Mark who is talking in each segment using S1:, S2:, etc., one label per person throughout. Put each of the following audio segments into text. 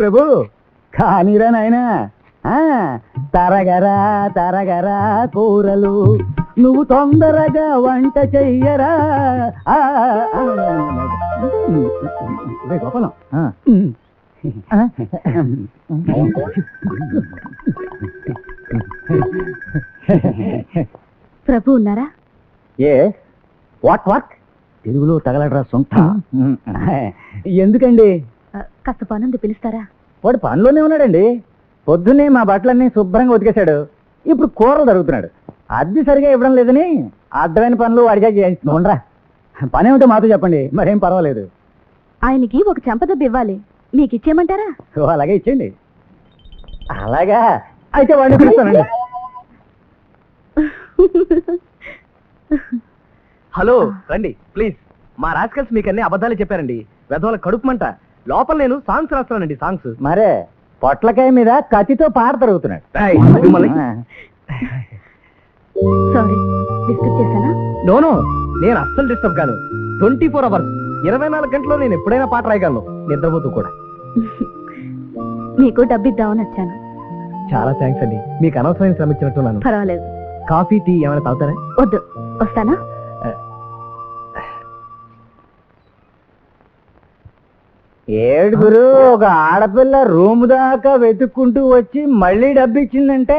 S1: ప్రభు కానీరా నాయనా తరగరా తరగరా కూరలు నువ్వు తొందరగా వంట చెయ్యరా గోపాలం
S2: ప్రభు ఉన్నారా?
S1: ఏ వాట్ వాట్ తెలుగులో తగలడరా సొంత ఎందుకండి?
S2: కాస్త పనుంది, పిలుస్తారా?
S1: వాడు పనిలోనే ఉన్నాడండి. పొద్దున్నే మా బట్టలన్నీ శుభ్రంగా ఉతికేశాడు. ఇప్పుడు కూరలు జరుగుతున్నాడు. అద్దె సరిగా ఇవ్వడం లేదని అర్థమైన పనులు వాడిగా చేయించుకుండ్రా. పని ఏమిటో మాతో చెప్పండి, మరేం పర్వాలేదు.
S2: ఆయనకి ఒక చెంపదెబ్బ ఇవ్వాలి, మీకు ఇచ్చేయమంటారా?
S1: అలాగే ఇచ్చేయండి. అలాగా అయితే వాడిని పిలుస్తానండి.
S3: హలో రండి ప్లీజ్. మా రాస్కల్స్ మీకు అన్ని అబద్ధాలు చెప్పారండి. వెధవల కడుపుమంట. లోపల నేను సాంగ్స్ రాస్తానండి. సాంగ్స్
S1: మరే పొట్లకాయ మీద కత్తితో పాట తరుగుతున్నాడు.
S2: సారీ, డిస్టర్బ్ చేశానా?
S3: నోనో, నేను అస్సలు డిస్టర్బ్ కాను. 24 hours 24 గంటల్లో నేను ఎప్పుడైనా పాట రాయగలను, నిద్రపోతూ కూడా.
S2: మీకు డబ్బు ఇద్దామని వచ్చాను.
S3: చాలా థ్యాంక్స్ అండి. మీకు అనవసరమైన శ్రమ ఇచ్చినట్టున్నాను.
S2: పర్వాలేదు.
S3: కాఫీ టీ ఏమైనా తాగుతారా?
S2: వద్దు, వస్తానా?
S1: ఏడుగురు ఒక ఆడపిల్ల రూమ్ దాకా వెతుక్కుంటూ వచ్చి మళ్ళీ డబ్బు ఇచ్చిందంటే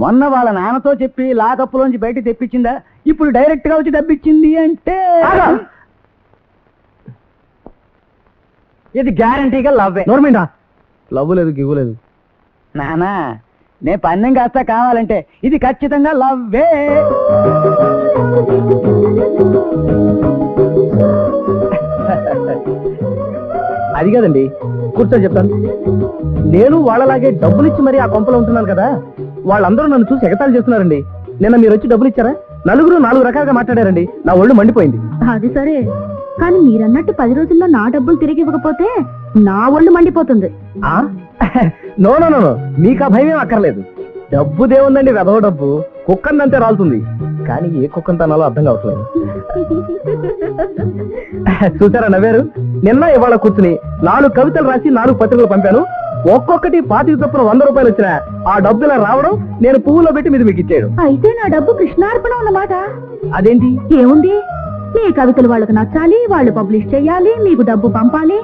S1: మొన్న వాళ్ళ నాన్నతో చెప్పి లాకప్పులోంచి బయట తెప్పించిందా, ఇప్పుడు డైరెక్ట్ గా వచ్చి డబ్బు ఇచ్చింది అంటే ఇది గ్యారంటీగా లవ్వే.
S3: నోర్మైందా, లవ్ లేదు గివ్ లేదు.
S1: నానా నే పన్నెం కాస్త కావాలంటే ఇది ఖచ్చితంగా లవ్వే.
S3: అది కాదండి, కూర్చొని చెప్తాను. నేను వాళ్ళలాగే డబ్బులు ఇచ్చి మరి ఆ కొంపలో ఉంటున్నాను కదా, వాళ్ళందరూ నన్ను చూసి ఎగతాళి చేస్తున్నారండి. నిన్న మీరు వచ్చి డబ్బులు ఇచ్చారా? నలుగురు 4 రకాలుగా మాట్లాడారండి. నా ఒళ్ళు మండిపోయింది.
S2: అది సరే, కానీ మీరన్నట్టు 10 రోజుల్లో నా డబ్బులు తిరిగి ఇవ్వకపోతే నా ఒళ్ళు మండిపోతుంది.
S3: నో నో నో, మీకు ఆ భయం అక్కర్లేదు. డబ్బు దేవుందండి, వెధవ డబ్బు కుక్కందంతే రాలుతుంది. కానీ ఏ కుక్కను తనాలో అర్థం కావట్లేదు. చూసారా నవ్వారు? నిన్న ఇవాళ కూర్చుని 4 కవితలు రాసి 4 పత్రికలు పంపాను. ఒక్కొక్కటి 25 చొప్పున 100 రూపాయలు వచ్చినా ఆ డబ్బులా రావడం, నేను పువ్వులో పెట్టి మీద మీకు ఇచ్చేయడం.
S2: అయితే నా డబ్బు కృష్ణార్పణ అన్నమాట.
S3: అదేంటి?
S2: ఏముంది, మీ కవితలు వాళ్ళకు నచ్చాలి, వాళ్ళు పబ్లిష్ చేయాలి, మీకు డబ్బు పంపాలి,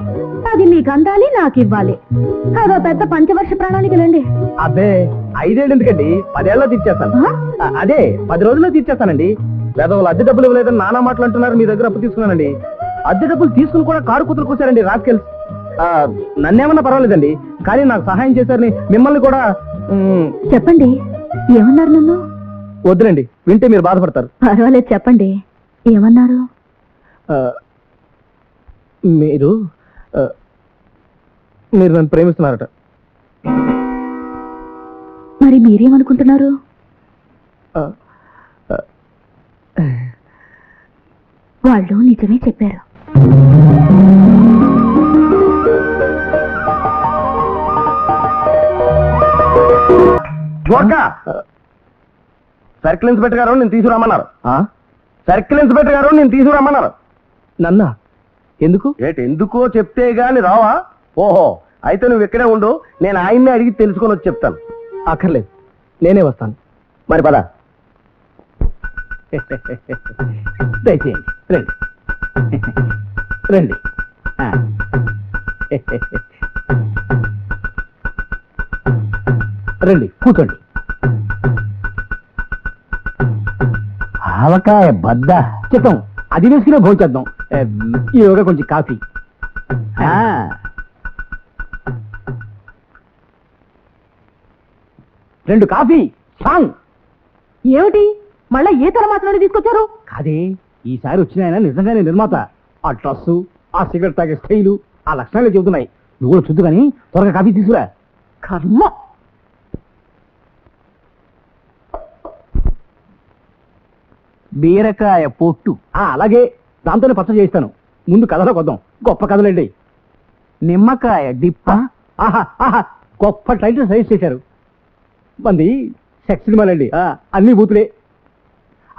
S2: అది మీకు అందాలి, నాకు ఇవ్వాలి. అదో పెద్ద పంచవర్ష ప్రణాళికలండి.
S3: అబ్బే 5 ఏళ్ళు ఎందుకండి, 10 ఏళ్ళలో తీర్చేస్తాను. అదే 10 రోజుల్లో తీర్చేస్తానండి. వెధవలు అద్దె డబ్బులు ఇవ్వలేదని నానా మాటలు అంటున్నారు. మీ దగ్గర అప్పు తీసుకున్నానండి. అద్దె డబ్బులు తీసుకుని కూడా కారు కూతురు కూర్చారండి రాస్కెల్స్. నన్నేమన్నా పర్వాలేదండి, కానీ నాకు సహాయం చేశారని మిమ్మల్ని కూడా.
S2: చెప్పండి, ఏమన్నారు నన్ను?
S3: వద్దులండి, వింటే మీరు బాధపడతారు.
S2: పర్వాలేదు, చెప్పండి, ఏమన్నారు?
S3: మీరు నన్ను ప్రేమిస్తున్నారట.
S2: మరి మీరేమనుకుంటున్నారు? వాళ్ళు నిజమే చెప్పారు.
S3: సర్కిల్ ఇన్స్పెక్టర్ గారు నేను తీసుకురమ్మన్నారు. సర్కిల్ ఇన్స్పెక్టర్ గారు నేను తీసుకురమ్మన్నారు. నన్నా? ఎందుకు? ఎందుకో చెప్తే గాని రావా? ఓహో, అయితే నువ్వు ఇక్కడే ఉండు, నేను ఆయన్ని అడిగి తెలుసుకొని వచ్చి చెప్తాను. అక్కర్లేదు, నేనే వస్తాను. మరి పద.
S1: దయచేయండి, రండి రండి. రండి, కూర్చోండి. ఆవకాయ బద్ద చిత్తం, అది వేసుకునే భోంచేద్దాం. ఈలోగా కొంచెం కాఫీ. 2 కాఫీ. సాంగ్
S2: ఏమిటి, మళ్ళా ఏ తర మాత్రం తీసుకొచ్చారు?
S1: కాదే, ఈసారి వచ్చిన ఆయన నిజంగానే నిర్మాత. ఆ డ్రస్సు, ఆ సిగరెట్ తాగే స్టైలు, ఆ లక్షణాలే చెబుతున్నాయి. నువ్వు కూడా చూద్దు కానీ త్వరగా కాఫీ తీసుకురా.
S2: కర్మ.
S1: బీరకాయ పొట్టు. అలాగే, దాంతోనే పచ్చ చేయిస్తాను. ముందు కథలోకి వద్దాం. గొప్ప కథలండి. నిమ్మకాయ డిప్ప. ఆహా ఆహా, గొప్ప టైటిల్ సజెస్ట్ చేశారు. మంది సెక్స్ సినిమాలండి, అన్ని బూతులే.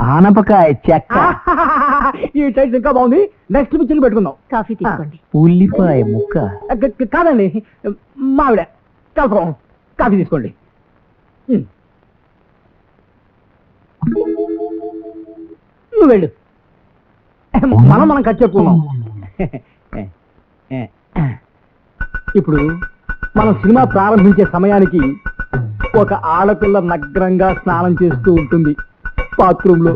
S1: ఆనపకాయ చెక్క,
S3: ఈ టైటిల్ ఇంకా బాగుంది. నెక్స్ట్ పిక్చర్ పెట్టుకుందాం.
S2: కాఫీ తీసుకోండి.
S1: ఉల్లిపాయ ముక్క,
S3: కాదండి, మావిడ కలపం. కాఫీ తీసుకోండి. నువ్వు వెళ్ళు, మనం ఖర్చు చెప్పుకున్నాం. ఇప్పుడు మనం సినిమా ప్రారంభించే సమయానికి ఒక ఆడపిల్ల నగ్నంగా స్నానం చేస్తూ ఉంటుంది బాత్రూమ్ లో.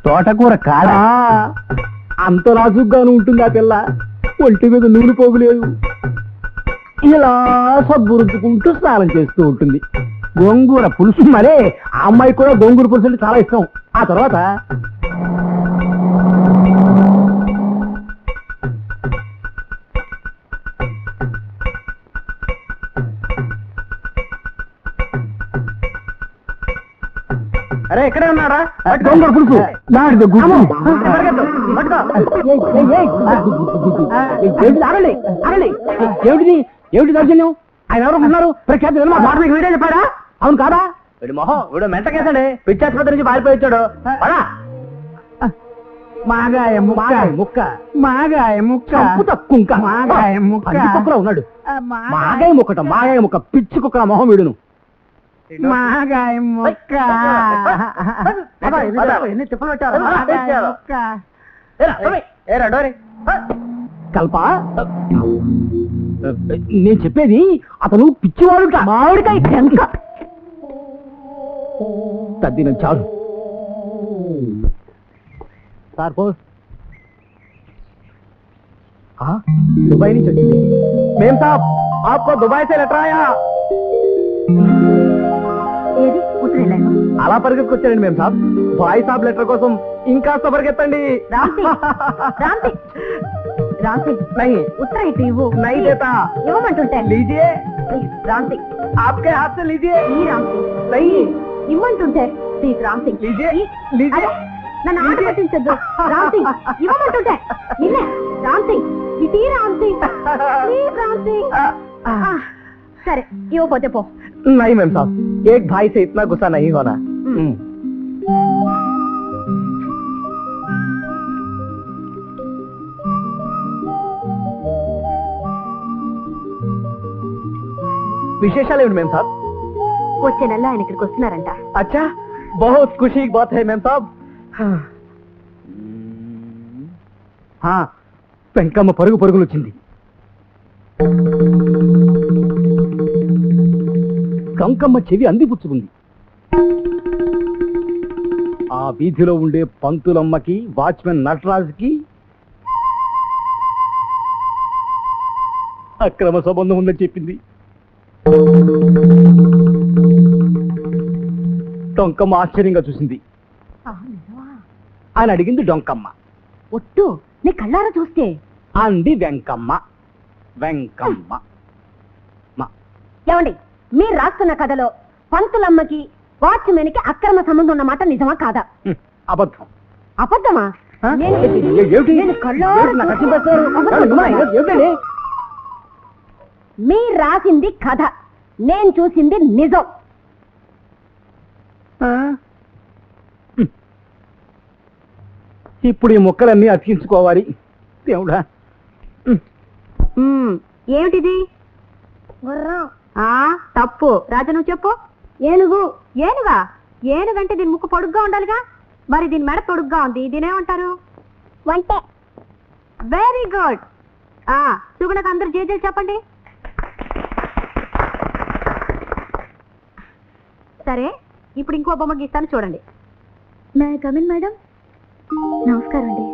S1: తోటకూర కాడ,
S3: అంత నాజుగ్గాను ఉంటుంది ఆ పిల్ల. ఒంటి మీద నూనె పోగులేదు, ఇలా సబ్బు రుద్దుకుంటూ స్నానం చేస్తూ ఉంటుంది.
S1: గోంగూర పులుసు.
S3: మరే ఆ అమ్మాయి కూడా గోంగూర పులుసు అంటే చాలా ఇష్టం. ఆ తర్వాత అరే ఎక్కడే ఉన్నారా? గోంగూర పులుసు
S1: దాడితో గుడ్డు.
S3: అరళి అరళి, ఏమిటిది? ఏమిటి దౌర్జన్యం? ఆయన ఎవరు ఉన్నారు? ప్రఖ్యాతి మాట మీకు వీడే చెప్పాడా? అవును కాదా? వీడి మొహం, వీడు మెంటకేసాడే. పిచ్చాసుపత్రి నుంచి పారిపోయి వచ్చాడు.
S1: మాగాయ ముక్క,
S3: ముక్క
S1: మాగాయ ముక్క,
S3: కుంక
S1: మాగాయ ముక్క,
S3: కుక్కలో ఉన్నాడు. మాగాయ ముక్కట, మాగాయ ముక్క, పిచ్చి కుక్క మొహం వీడును.
S1: మాగాయ ముక్క,
S3: ఎన్ని తిప్పలు పెట్టారు?
S1: మాగాయ ముక్క.
S3: కల్ప, నేను చెప్పేది అతను పిచ్చివాడుట.
S2: మామిడికాయ చెంక.
S3: తద్దినం చాలు. సార్ పోస్. దుబాయ్ నుంచి వచ్చింది. మేం సాబ్ ఆప్కో దుబాయ్ సే లెటర్ ఆయా.
S2: ఏది ఉత్తరేలాను?
S3: అలా పరిగెత్తుకొచ్చారండి మేం సాబ్. బాయ్ సాబ్ లెటర్ కోసం ఇంకాస్త పరిగెత్తండి.
S2: రాంతి రాంతి రాంతి,
S3: నహీ
S2: ఉత్తర ఇటు ఇవ్వు.
S3: నహీ దేతా.
S2: ఇవ్వమంటుంటే.
S3: లీజియే.
S2: రాంతి,
S3: ఆప్కే హాత్ సే లీజియే.
S2: ఈ రాంతి.
S3: నహీ
S2: ఇమ్మంటుంటే. ప్లీజ్ రాంతి.
S3: లీజియే.
S2: ఈ-
S3: లీజియే.
S2: అరే, నన్ను ఆట పట్టించొద్దు. రాంతి, ఇవ్వమంటుంటే. నిన్నే రాంతి, ఇది రాంతి. ప్లీజ్ రాంతి. సరే, ఇవ్వపోతే పో.
S3: नहीं मैम साहब, एक भाई से इतना गुस्सा नहीं होना. विशेषाल मैम साहब.
S2: వచ్చే నెల ఆయన ఇక్కడికి వస్తున్నారంట.
S3: अच्छा, बहुत खुशी की बात है मैम साहब. हाँ, వెంకమ్మ పరుగు పరుగులు వచ్చింది. కంకమ్మ చెవి అందిపుచ్చుకుంది. ఆ వీధిలో ఉండే పంతులమ్మకి, వాచ్మెన్ నటరాజుకి అక్రమ సంబంధం ఉందని చెప్పింది. డొంకమ్మ ఆశ్చర్యంగా చూసింది. ఆయన అడిగింది డొంకమ్మ.
S2: ఒట్టు, నీ కళ్ళారా చూస్తే.
S3: అంది వెంకమ్మ. వెంకమ్మ
S2: ఏమండి, మీరు రాస్తున్న కథలో పంతులమ్మకి వాచ్మెన్ కి అక్రమ సంబంధం ఉన్నమాట నిజమా కాదా?
S3: అబద్ధం.
S2: అబద్ధమా? నేను కళ్ళారా మీరు రాసింది కథ, నేను చూసింది నిజం.
S3: ఇప్పుడు ఈ మొక్కలన్నీ అతికించుకోవాలి. దేవుడా,
S2: ఏమిటిది? తప్పు. రాజా నువ్వు చెప్పు. ఏనుగు. ఏనుగా? ఏనుగంటే దీని ముక్కు పొడుగ్గా ఉండాలిగా, మరి దీని మెడ పొడుగ్గా ఉంది, దీనేమంటారు? వంటే. Very good. సుగుణకు అందరు జేజేలు చెప్పండి. సరే, ఇప్పుడు ఇంకో బొమ్మ గీస్తాను చూడండి. May come in madam. నమస్కారం అండి.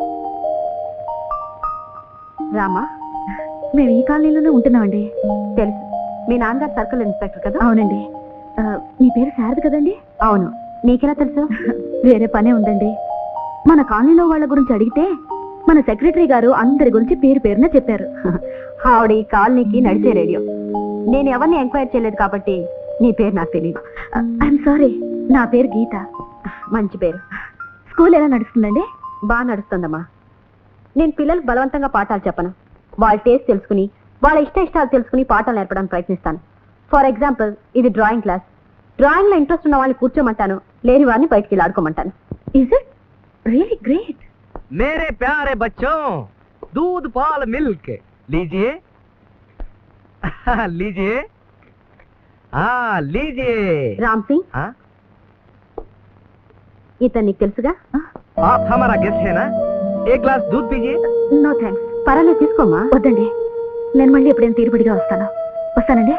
S2: రామా, మేము ఈ కాలనీలోనే ఉంటున్నామండి. తెలుసు, మీ నాన్నగారు సర్కిల్ ఇన్స్పెక్టర్ కదా? అవునండి. మీ పేరు శారద కదండి? అవును. నీకెలా తెలుసు? వేరే పనే ఉందండి. మన కాలనీలో వాళ్ళ గురించి అడిగితే మన సెక్రటరీ గారు అందరి గురించి పేరు పేరున చెప్పారు. ఆవిడ ఈ కాలనీకి నడిచే రేడియో. నేను ఎవరిని ఎంక్వైరీ చేయలేదు కాబట్టి నీ పేరు నాకు తెలియదు. I'm sorry. నా పేరు గీత. మంచి పేరు. స్కూల్ ఎలా నడుస్తుందండి? బాగా నడుస్తుందమ్మా. నేను పిల్లలకు బలవంతంగా పాఠాలు చెప్పను. వాళ్ళ టేస్ట్ తెలుసుకుని, వాళ్ళ ఇష్టాలు తెలుసుకుని పాఠాలు నేర్పడానికి ప్రయత్నిస్తాను. ఫర్ ఎగ్జాంపుల్, ఇది డ్రాయింగ్ క్లాస్. డ్రాయింగ్ లో ఇంట్రెస్ట్ ఉన్న వాళ్ళని కూర్చోమంటాను, లేని వారిని బయటికి ఆడుకోమంటాను. Is it really great.
S3: मेरे प्यारे बच्चों, दूध पाल मिल्क लीजिए. लीजिए. हाँ लीजिए.
S2: రామ్ సింగ్,
S3: हाँ?
S2: ఇతను నీకు తెలుసుగా?
S3: आप हमारा गेस्ट है ना? एक ग्लास दूध पीजिए.
S2: No thanks. పర్వాలేదు, తీసుకోమా. వద్దండి, నేను మళ్ళీ ఎప్పుడైనా తీరుబడిగా వస్తాను. వస్తానండి.